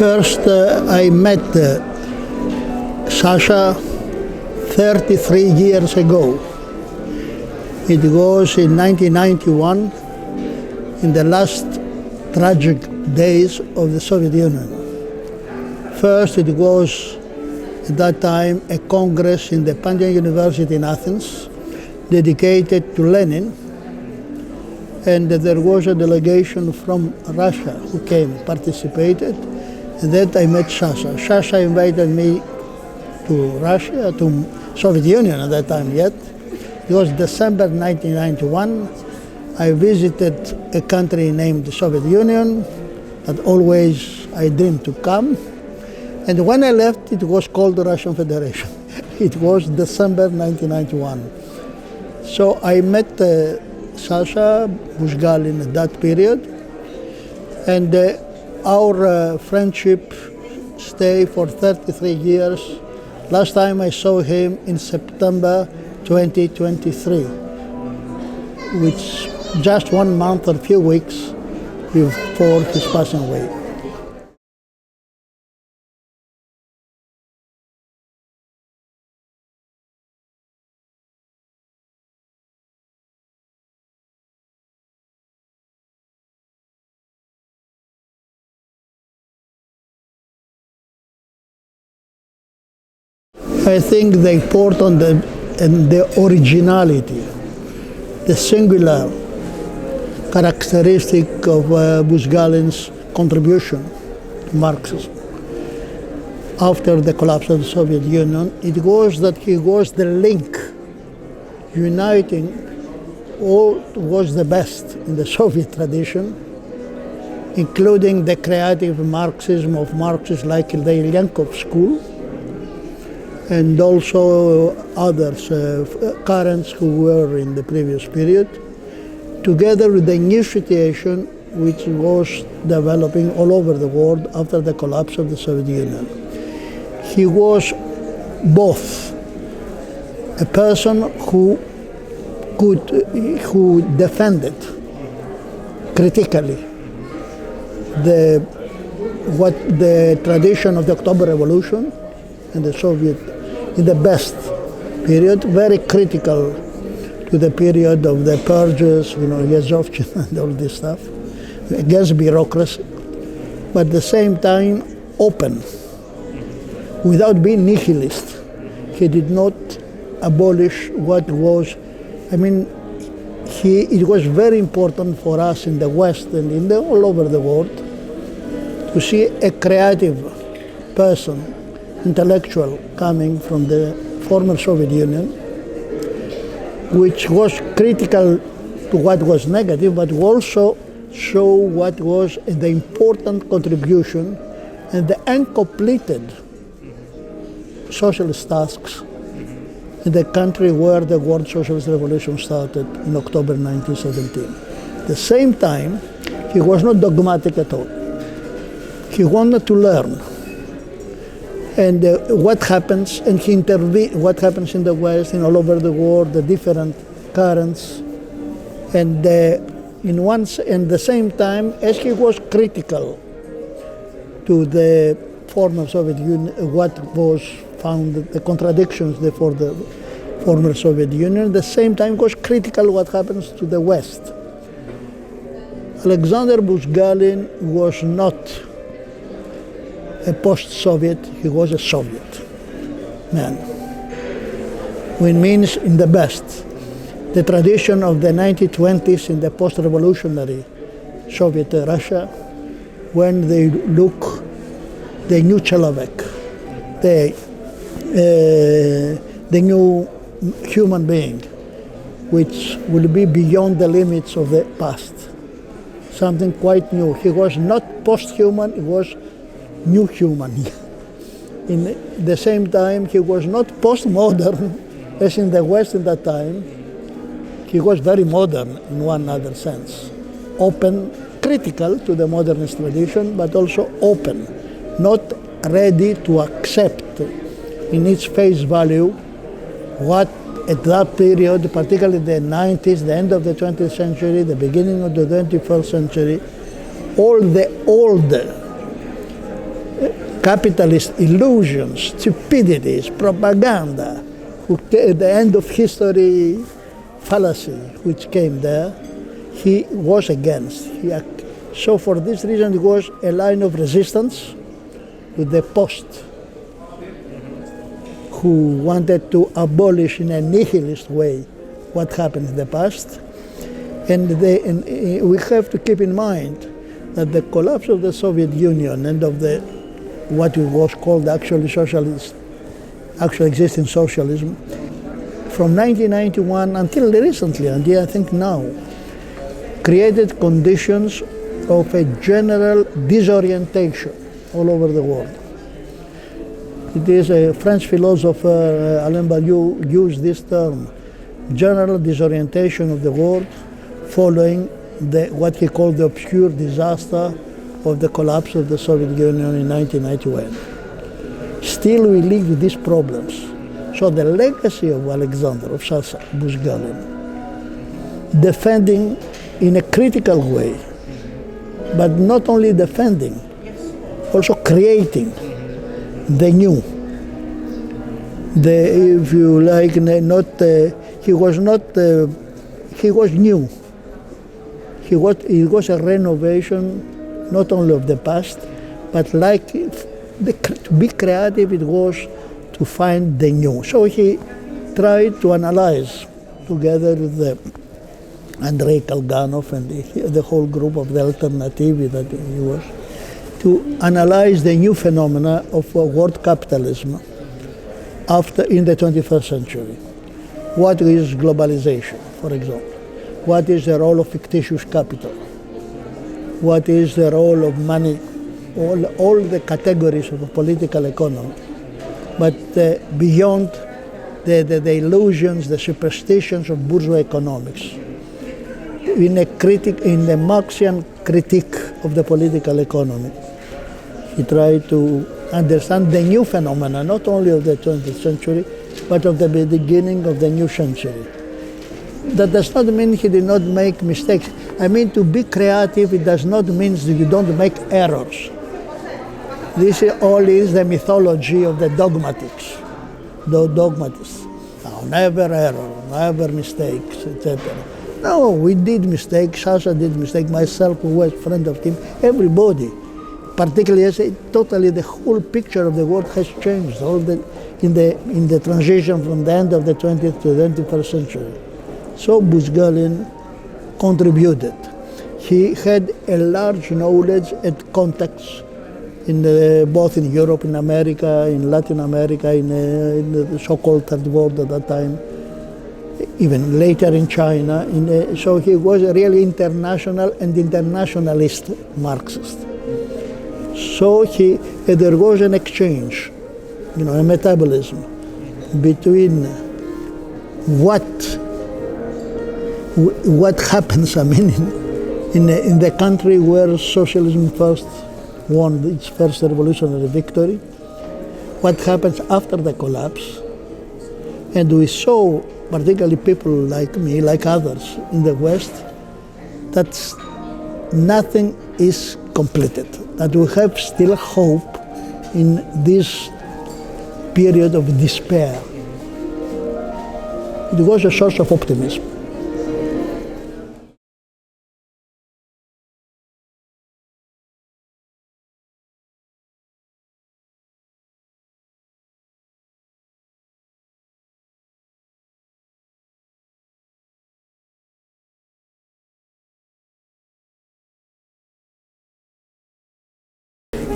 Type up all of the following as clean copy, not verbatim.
First, I met Sasha 33 years ago. It was in 1991, in the last tragic days of the Soviet Union. First, it was at that time a congress in the Pantheon University in Athens dedicated to Lenin, and there was a delegation from Russia who came, participated, and then I met Sasha. Sasha invited me to Russia, to Soviet Union at that time yet. It was December 1991. I visited a country named the Soviet Union, but always I dreamed to come. And when I left, it was called the Russian Federation. It was December 1991. So I met Sasha Buzgalin at that period, and our friendship stayed for 33 years. Last time I saw him in September 2023, which just 1 month or few weeks before his passing away. I think the important and the originality, the singular characteristic of Buzgalin's contribution to Marxism after the collapse of the Soviet Union, it was that he was the link uniting all was the best in the Soviet tradition, including the creative Marxism of Marxists like the Ilyenkov school, and also others, currents who were in the previous period, together with the new situation which was developing all over the world after the collapse of the Soviet Union. He was both a person who defended critically the tradition of the October Revolution and the Soviet in the best period, very critical to the period of the purges, Yezhovchin and all this stuff, against bureaucracy, but at the same time open, without being nihilist. He did not abolish what was, it was very important for us in the West and all over the world to see a creative person, intellectual coming from the former Soviet Union, which was critical to what was negative, but also show what was the important contribution and the uncompleted socialist tasks in the country where the World Socialist Revolution started in October 1917. At the same time, he was not dogmatic at all. He wanted to learn. And what happens, and he intervened, what happens in the West and all over the world, the different currents, and at the same time, as he was critical to the former Soviet Union, what was found, the contradictions for the former Soviet Union, at the same time was critical what happens to the West. Alexander Buzgalin was not a post-Soviet, he was a Soviet man. Which means in the best. The tradition of the 1920s in the post-revolutionary Soviet Russia, when they look, the new Человек, the new human being, which will be beyond the limits of the past. Something quite new. He was not post-human, he was new human. In the same time, he was not postmodern, as in the West at that time. He was very modern in one other sense. Open, critical to the modernist tradition, but also open, not ready to accept in its face value what at that period, particularly the 90s, the end of the 20th century, the beginning of the 21st century, all the old capitalist illusions, stupidities, propaganda, the end of history fallacy which came there, he was against. So for this reason it was a line of resistance to the post, who wanted to abolish in a nihilist way what happened in the past. And we have to keep in mind that the collapse of the Soviet Union and of the what was called actually existing socialism, from 1991 until recently, until I think now, created conditions of a general disorientation all over the world. It is a French philosopher, Alain Badiou, used this term, general disorientation of the world following what he called the obscure disaster of the collapse of the Soviet Union in 1991. Still we live with these problems. So the legacy of Alexander, of Sasa, Buzgalin, defending in a critical way, but not only defending, also creating the new. If you like, he was new. It was a renovation not only of the past, but to be creative, it was to find the new. So he tried to analyze, together with Andrei Kalganov and the whole group of the Alternative that he was, to analyze the new phenomena of world capitalism in the 21st century. What is globalization, for example? What is the role of fictitious capital? What is the role of money? All the categories of a political economy. But beyond the illusions, the superstitions of bourgeois economics. In the Marxian critique of the political economy, he tried to understand the new phenomena, not only of the 20th century, but of the beginning of the new century. That does not mean he did not make mistakes. I mean, to be creative, it does not mean that you don't make errors. This all is the mythology of the dogmatics, the dogmatists. No, never error, never mistakes, etc. No, we did mistakes. Sasa did mistakes. Myself, who was a friend of him, everybody. Particularly, totally the whole picture of the world has changed. In the transition from the end of the 20th to the 21st century. So Buzgalin contributed. He had a large knowledge and contacts both in Europe, in America, in Latin America, in the so-called Third World at that time, even later in China. So he was a really international and internationalist Marxist. So there was an exchange, a metabolism between what happens, in the country where socialism first won its first revolutionary victory, what happens after the collapse. And we saw, particularly people like me, like others in the West, that nothing is completed, that we have still hope in this period of despair. It was a source of optimism.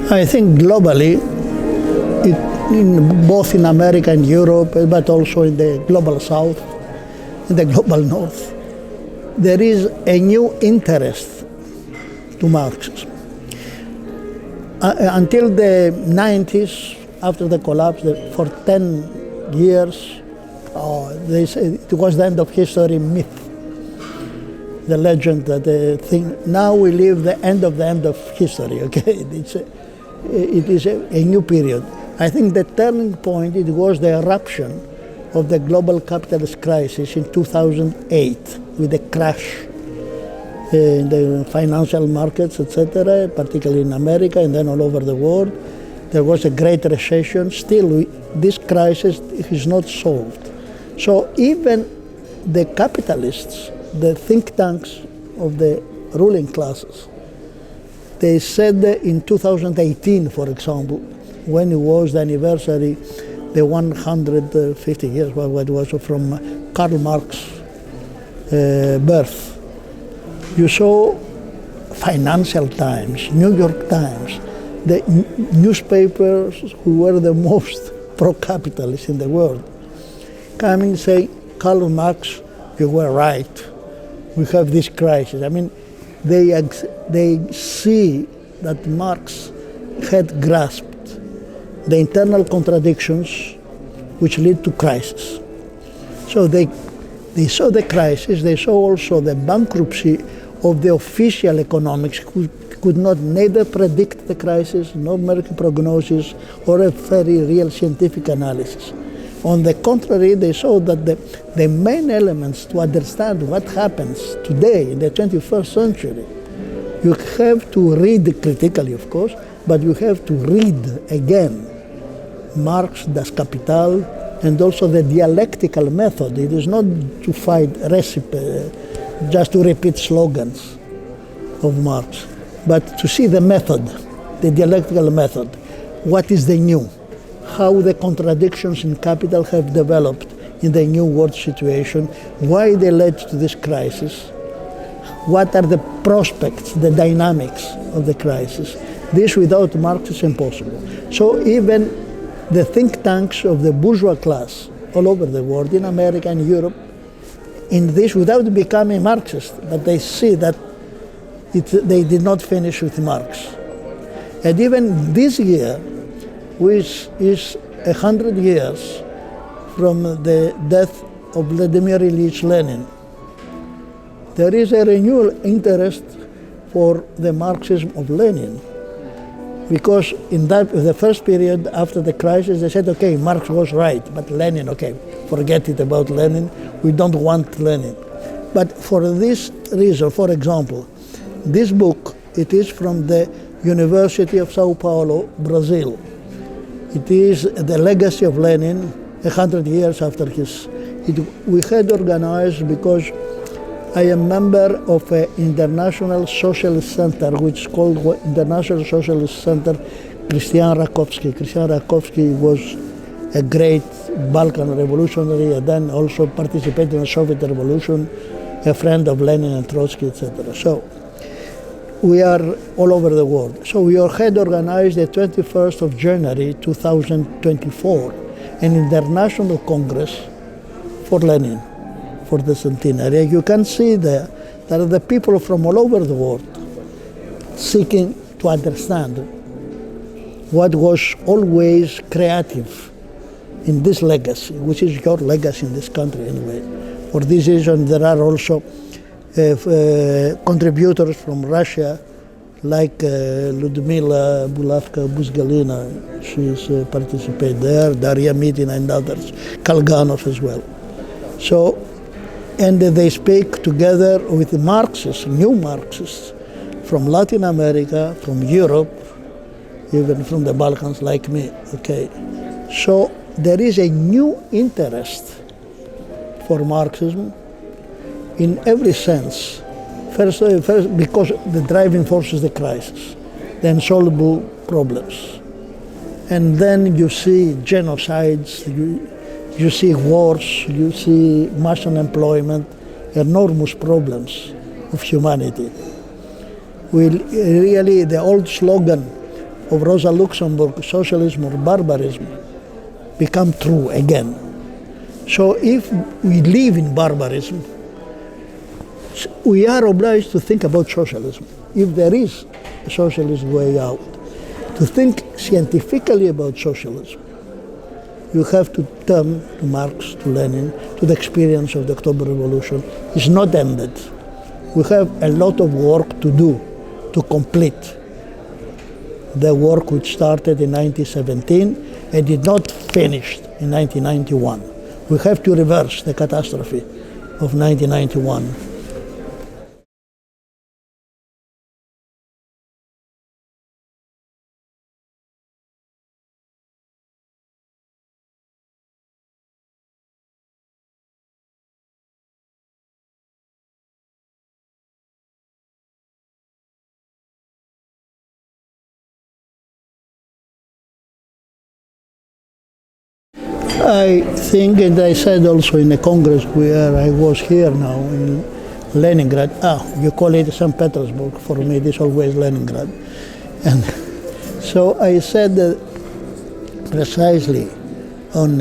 I think globally, both in America and Europe, but also in the global South, in the global North, there is a new interest to Marxism. Until the 90s, after the collapse, for 10 years, it was the end of history myth. The legend that the thing, now we live the end of history, okay? It is a new period. I think the turning point, it was the eruption of the global capitalist crisis in 2008 with the crash in the financial markets, etc., particularly in America and then all over the world. there was a great recession. Still, this crisis is not solved. So even the capitalists, the think tanks of the ruling classes, they said in 2018, for example, when it was the anniversary, the 150 years, well, it was from Karl Marx's birth, you saw Financial Times, New York Times, the newspapers who were the most pro-capitalist in the world, coming and say, Karl Marx, you were right. We have this crisis. I mean, they see that Marx had grasped the internal contradictions which lead to crisis. So they saw the crisis, they saw also the bankruptcy of the official economics who could not neither predict the crisis, nor make a prognosis, or a very real scientific analysis. On the contrary, they saw that the main elements to understand what happens today in the 21st century, you have to read critically, of course, but you have to read again Marx, Das Kapital, and also the dialectical method. It is not to find recipe, just to repeat slogans of Marx, but to see the method, the dialectical method. What is the new? How the contradictions in capital have developed in the new world situation, why they led to this crisis, what are the prospects, the dynamics of the crisis. This without Marx is impossible. So even the think tanks of the bourgeois class all over the world, in America and Europe, in this without becoming Marxist, but they see that they did not finish with Marx. And even this year, which is 100 years from the death of Vladimir Ilyich Lenin, there is a renewal interest for the Marxism of Lenin. Because in the first period after the crisis, they said, okay, Marx was right, but Lenin, okay, forget it about Lenin, we don't want Lenin. But for this reason, for example, this book, it is from the University of Sao Paulo, Brazil. It is the legacy of Lenin, 100 years after his. We had organized because I am member of an international socialist center, which is called International Socialist Center Christian Rakowski. Christian Rakowski was a great Balkan revolutionary and then also participated in the Soviet Revolution, a friend of Lenin and Trotsky, etc. So we are all over the world. So we had organized the 21st of January 2024, an international congress for Lenin, for the centenary. You can see there that are the people from all over the world seeking to understand what was always creative in this legacy, which is your legacy in this country anyway. For this reason, there are also contributors from Russia, like Ludmila Bulavka Buzgalina, she's participated there, Daria Mitina and others, Kalganov as well. So, and they speak together with Marxists, new Marxists, from Latin America, from Europe, even from the Balkans like me, okay. So there is a new interest for Marxism in every sense. First, because the driving force is the crisis, the insoluble problems. And then you see genocides, you see wars, you see mass unemployment, enormous problems of humanity. Really, the old slogan of Rosa Luxemburg, socialism or barbarism, become true again. So if we live in barbarism, we are obliged to think about socialism. If there is a socialist way out, to think scientifically about socialism, you have to turn to Marx, to Lenin, to the experience of the October Revolution. It's not ended. We have a lot of work to do to complete the work which started in 1917 and did not finish in 1991. We have to reverse the catastrophe of 1991. I think, and I said also in the Congress where I was here now in Leningrad, you call it St. Petersburg, for me it is always Leningrad. And so I said precisely on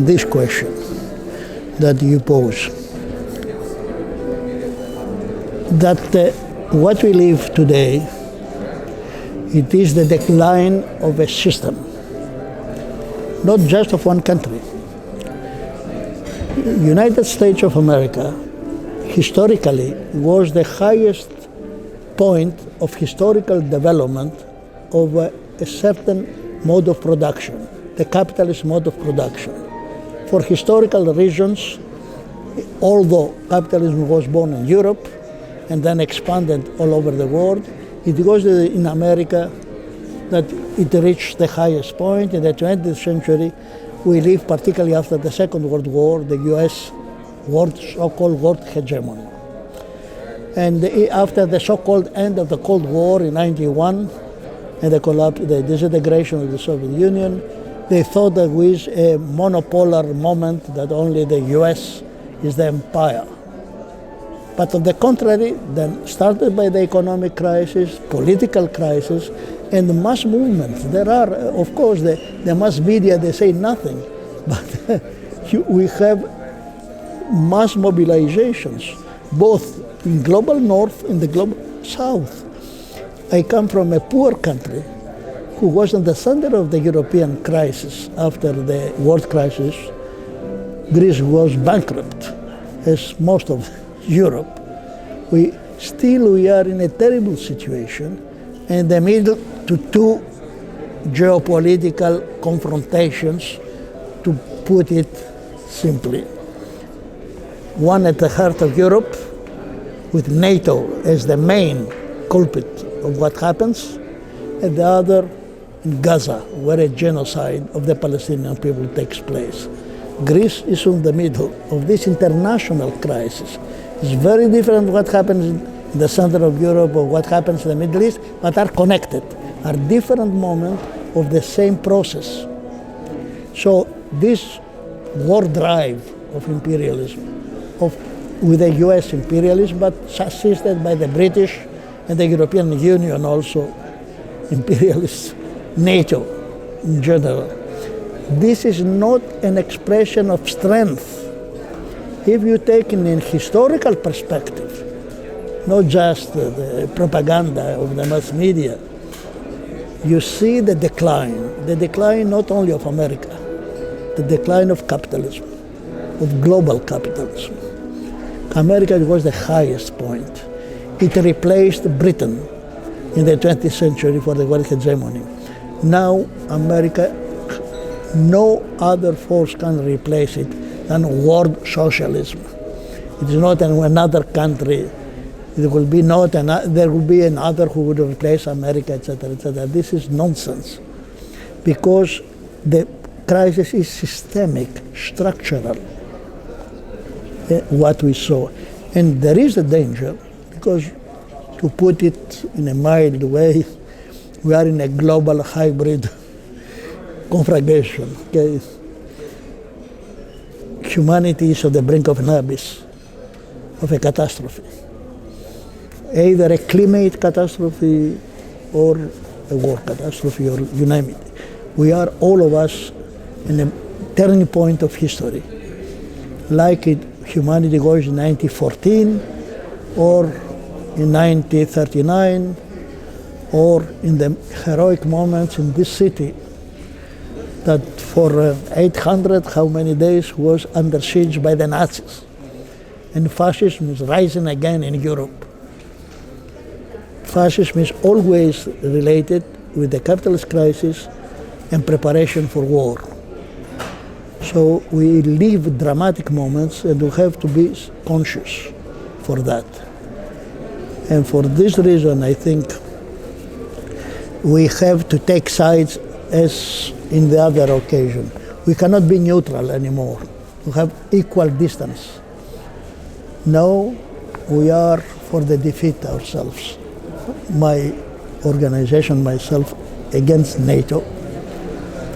this question that you pose, that what we live today, it is the decline of a system, not just of one country. United States of America historically was the highest point of historical development of a certain mode of production, the capitalist mode of production. For historical reasons, although capitalism was born in Europe and then expanded all over the world, it was in America that it reached the highest point. In the 20th century, we live, particularly after the Second World War, the US so-called world hegemony. And after the so-called end of the Cold War in 1991 and the disintegration of the Soviet Union, they thought that with a monopolar moment that only the US is the empire. But on the contrary, then started by the economic crisis, political crisis, and the mass movements. There are, of course, the mass media, they say nothing, but we have mass mobilizations, both in global north and the global south. I come from a poor country who was in the center of the European crisis after the world crisis. Greece was bankrupt, as most of Europe. We are in a terrible situation in the middle to two geopolitical confrontations, to put it simply. One at the heart of Europe, with NATO as the main culprit of what happens, and the other in Gaza, where a genocide of the Palestinian people takes place. Greece is in the middle of this international crisis. It's very different what happens in the center of Europe or what happens in the Middle East, but are connected, are different moments of the same process. So this war drive of imperialism, with the US imperialism, but assisted by the British and the European Union also, imperialist, NATO in general. This is not an expression of strength. If you take in a historical perspective, not just the propaganda of the mass media, you see the decline not only of America, the decline of capitalism, of global capitalism. America was the highest point. It replaced Britain in the 20th century for the world hegemony. Now America, no other force can replace it than world socialism. It is not in another country. There will be another who would replace America, etc., etc. This is nonsense, because the crisis is systemic, structural, what we saw. And there is a danger, because to put it in a mild way, we are in a global hybrid conflagration. Okay? Humanity is on the brink of an abyss, of a catastrophe. Either a climate catastrophe or a war catastrophe, or you name it. We are, all of us, in a turning point of history. Like humanity was in 1914, or in 1939, or in the heroic moments in this city that for 800, how many days, was under siege by the Nazis. And fascism is rising again in Europe. Fascism is always related with the capitalist crisis and preparation for war. So we live dramatic moments, and we have to be conscious for that. And for this reason, I think we have to take sides as in the other occasion. We cannot be neutral anymore. We have equal distance. Now we are for the defeat ourselves. My organization, myself, against NATO,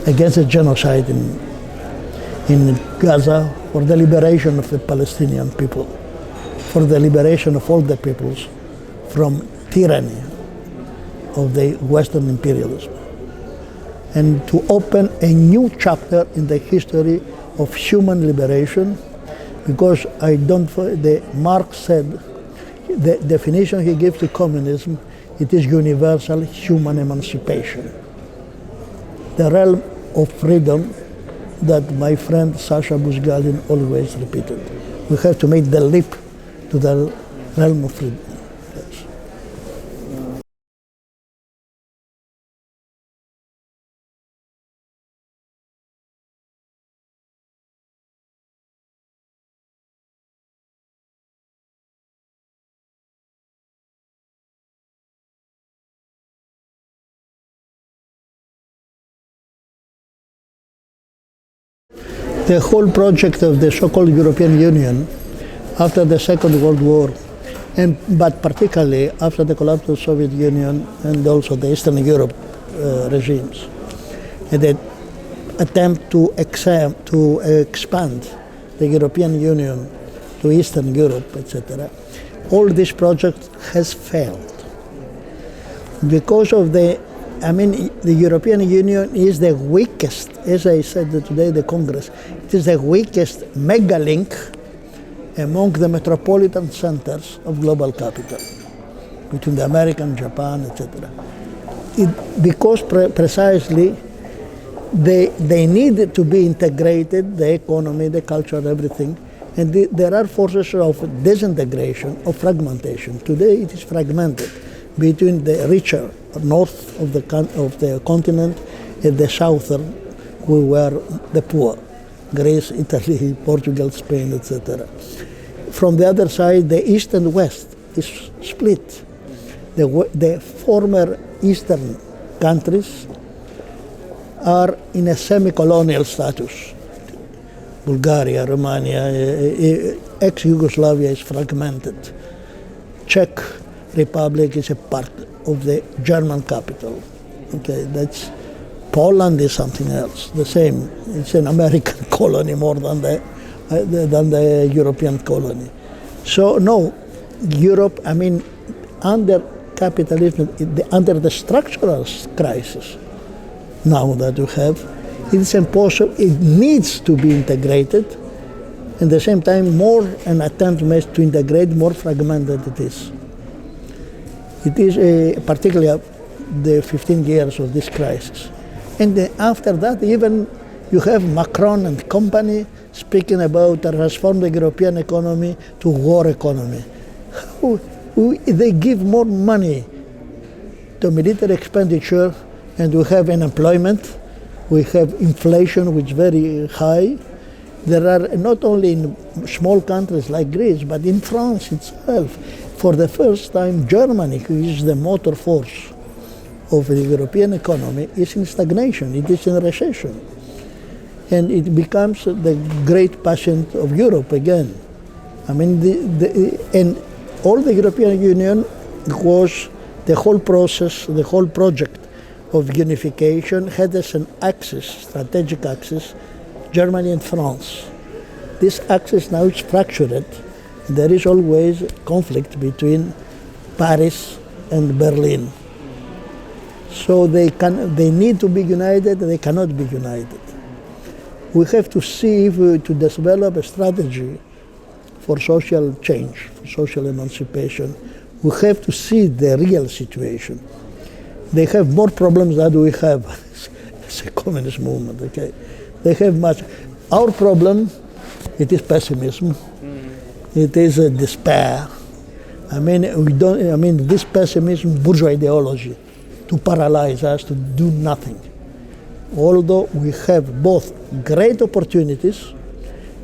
against the genocide in Gaza, for the liberation of the Palestinian people, for the liberation of all the peoples from tyranny of the Western imperialism, and to open a new chapter in the history of human liberation, because Marx said, the definition he gives to communism, it is universal human emancipation. The realm of freedom that my friend Sasha Buzgalin always repeated. We have to make the leap to the realm of freedom. Yes. The whole project of the so-called European Union after the Second World War, but particularly after the collapse of the Soviet Union and also the Eastern Europe regimes, and the attempt to expand the European Union to Eastern Europe, etc., all this project has failed. Because of the European Union is the weakest, as I said today, the Congress, it is the weakest mega link among the metropolitan centers of global capital, between the American, Japan, etc. Because precisely they need to be integrated, the economy, the culture, everything, and there are forces of disintegration, of fragmentation. Today it is fragmented between the richer north of the continent and the southern, who were the poor, Greece, Italy, Portugal, Spain, etc. From the other side, the east and west is split. The former eastern countries are in a semi-colonial status. Bulgaria, Romania, ex-Yugoslavia is fragmented. Czech Republic is a part of the German capital. Okay, that's Poland is something else. The same. It's an American colony more than the European colony. So no, Europe. Under capitalism, under the structural crisis now that we have, it's impossible. It needs to be integrated. At the same time, more an attempt made to integrate, more fragmented it is. It is particularly the 15 years of this crisis. And after that, even you have Macron and company speaking about transform the European economy to war economy. They give more money to military expenditure, and we have unemployment, we have inflation which is very high. There are not only in small countries like Greece, but in France itself, for the first time, Germany, who is the motor force of the European economy, is in stagnation, it is in recession. And it becomes the great patient of Europe again. And all the European Union was the whole process, the whole project of unification had as an axis, strategic axis, Germany and France. This axis now is fractured. There is always conflict between Paris and Berlin. So they need to be united, they cannot be united. We have to see to develop a strategy for social change, for social emancipation. We have to see the real situation. They have more problems than we have as a communist movement, okay? They have much. Our problem, it is pessimism. It is a despair. This pessimism, bourgeois ideology, to paralyze us, to do nothing. Although we have both great opportunities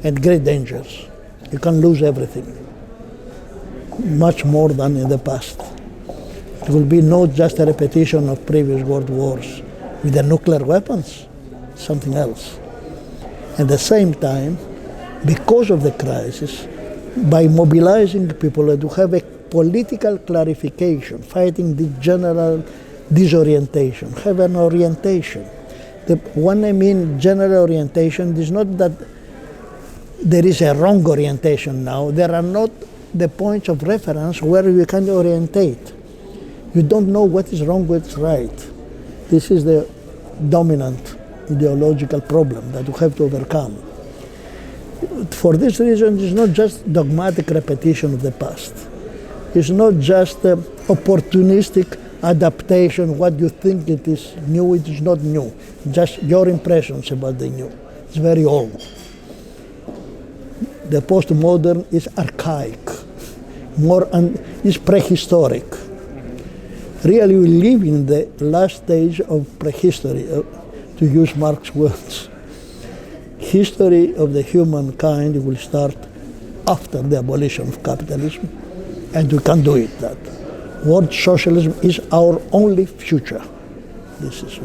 and great dangers. You can lose everything, much more than in the past. It will be not just a repetition of previous world wars with the nuclear weapons, something else. At the same time, because of the crisis, by mobilizing people to have a political clarification, fighting the general disorientation, have an orientation, When I mean general orientation, it is not that there is a wrong orientation now. There are not the points of reference where you can orientate. You don't know what is wrong, what is right. This is the dominant ideological problem that you have to overcome. For this reason, it's not just dogmatic repetition of the past. It's not just opportunistic adaptation. What you think it is new, it is not new. Just your impressions about the new. It's very old. The postmodern is archaic, is prehistoric. Really, we live in the last stage of prehistory, to use Marx's words. History of the humankind will start after the abolition of capitalism, and we can do it. That world socialism is our only future. This is.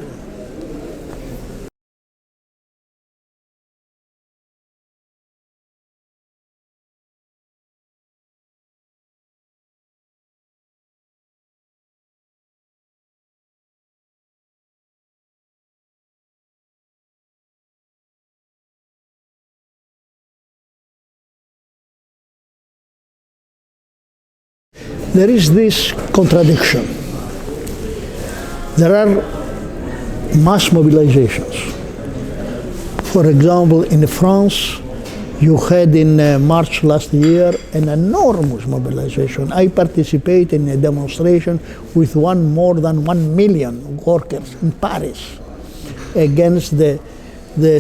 There is this contradiction. There are mass mobilizations. For example, in France, you had in March last year an enormous mobilization. I participated in a demonstration with more than 1 million workers in Paris against the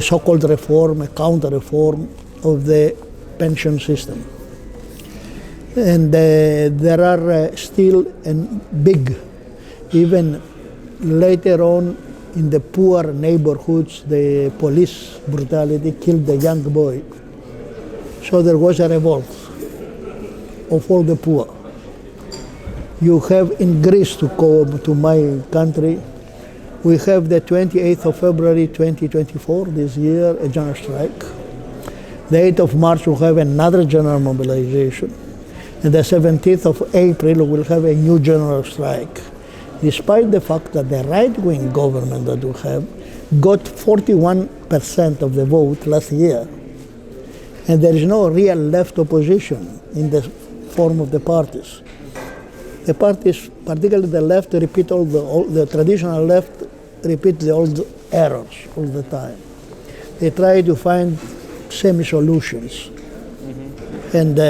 so-called reform, a counter-reform of the pension system. And there are still big, even later on in the poor neighborhoods, the police brutality killed the young boy. So there was a revolt of all the poor. You have in Greece, to come to my country, we have the 28th of February 2024, this year, a general strike. The 8th of March, we have another general mobilization. And the 17th of April, we'll have a new general strike. Despite the fact that the right-wing government that we have got 41% of the vote last year, and there is no real left opposition in the form of the parties. The parties, particularly the left, repeat all the traditional left, repeat the old errors all the time. They try to find semi-solutions. And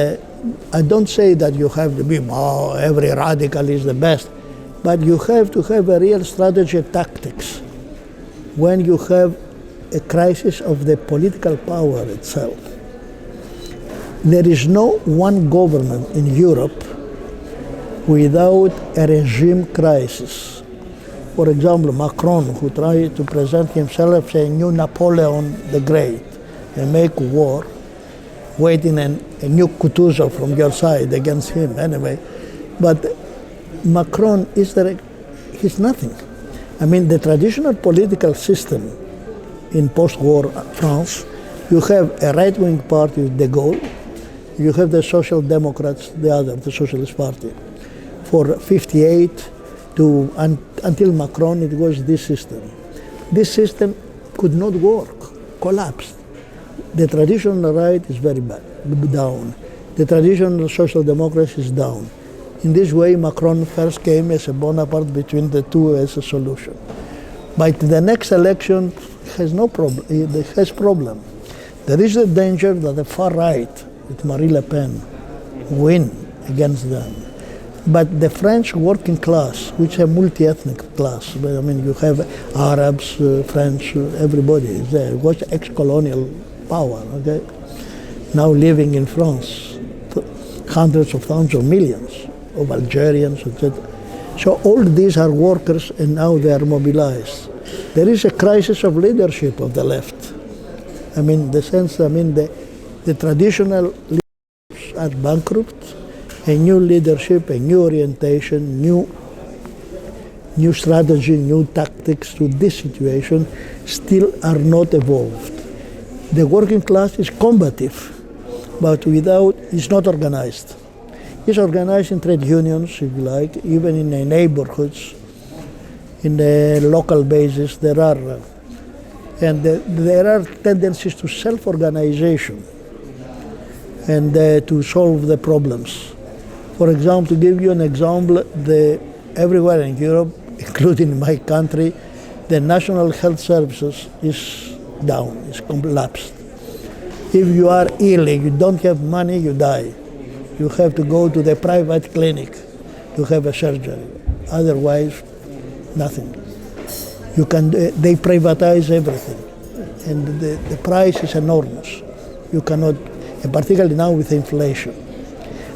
I don't say that you have to be, every radical is the best, but you have to have a real strategy and tactics when you have a crisis of the political power itself. There is no one government in Europe without a regime crisis. For example, Macron, who tried to present himself as a new Napoleon the Great and make war, waiting a new Kutuzov from your side against him anyway. But Macron he's nothing. I mean, the traditional political system in post-war France, you have a right-wing party, De Gaulle, you have the Social Democrats, the Socialist Party. For 58 until Macron, it was this system. This system could not work, collapsed. The traditional right is very bad, down. The traditional social democracy is down. In this way, Macron first came as a Bonaparte between the two as a solution. But the next election has no problem. It has problem. There is a danger that the far right, with Marine Le Pen, win against them. But the French working class, which is a multi-ethnic class, I mean, you have Arabs, French, everybody is there. It was ex-colonial power, okay? Now living in France, hundreds of thousands of millions of Algerians, etc. So all these are workers, and now they are mobilized. There is a crisis of leadership of the left. I mean, the traditional leaders are bankrupt. A new leadership, a new orientation, new strategy, new tactics to this situation still are not evolved. The working class is combative, but it's not organized. It's organized in trade unions, if you like, even in the neighborhoods. In the local basis, there are And there are tendencies to self-organization and to solve the problems. For example, to give you an example, everywhere in Europe, including in my country, the national health services is down, is collapsed. If you are ill, you don't have money, you die. You have to go to the private clinic to have a surgery. Otherwise, nothing. They privatize everything, and the price is enormous. You cannot, and particularly now with inflation.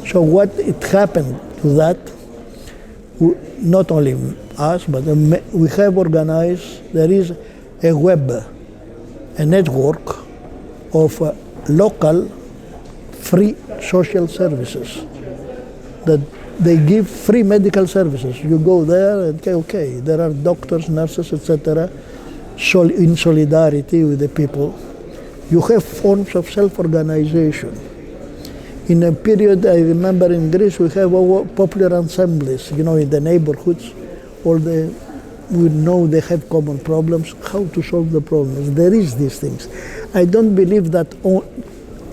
So what it happened to that, not only us, but we have organized, there is a web, a network of local free social services that they give free medical services. You go there and okay, there are doctors, nurses, etc. In solidarity with the people. You have forms of self-organization. In a period, I remember in Greece, we have popular assemblies, in the neighborhoods, we know they have common problems, how to solve the problems. There is these things. I don't believe that it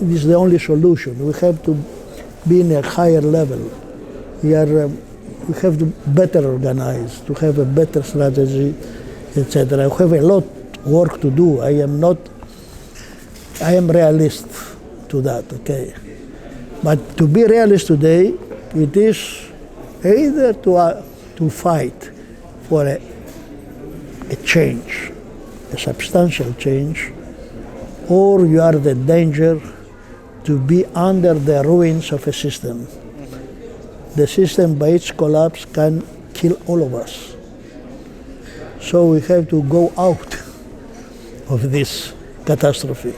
is the only solution. We have to be in a higher level. We have to better organize, to have a better strategy, etc. We have a lot of work to do. I am realist to that, okay? But to be realist today, it is either to fight for a change, a substantial change, or you are the danger to be under the ruins of a system. The system by its collapse can kill all of us. So we have to go out of this catastrophe.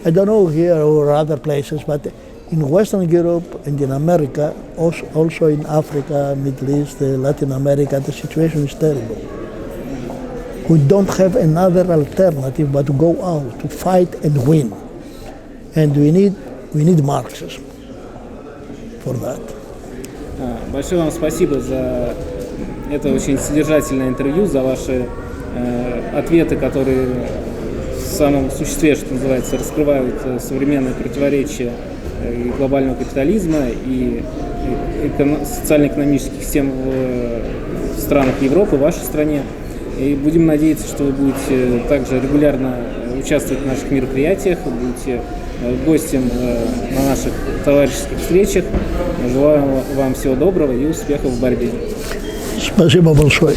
I don't know here or other places, but in Western Europe and in America, also in Africa, Middle East, Latin America, the situation is terrible. We don't have another alternative but to go out, to fight and win. And we need Marxism for that. Большое вам спасибо за это очень содержательное интервью, за ваши ответы, которые в самом существе, что называется, раскрывают современные противоречия и глобального капитализма, и социально-экономических систем в странах Европы, в вашей стране. И будем надеяться, что вы будете также регулярно участвовать в наших мероприятиях, будете гостем на наших товарищеских встречах. Желаю вам всего доброго и успехов в борьбе. Спасибо большое.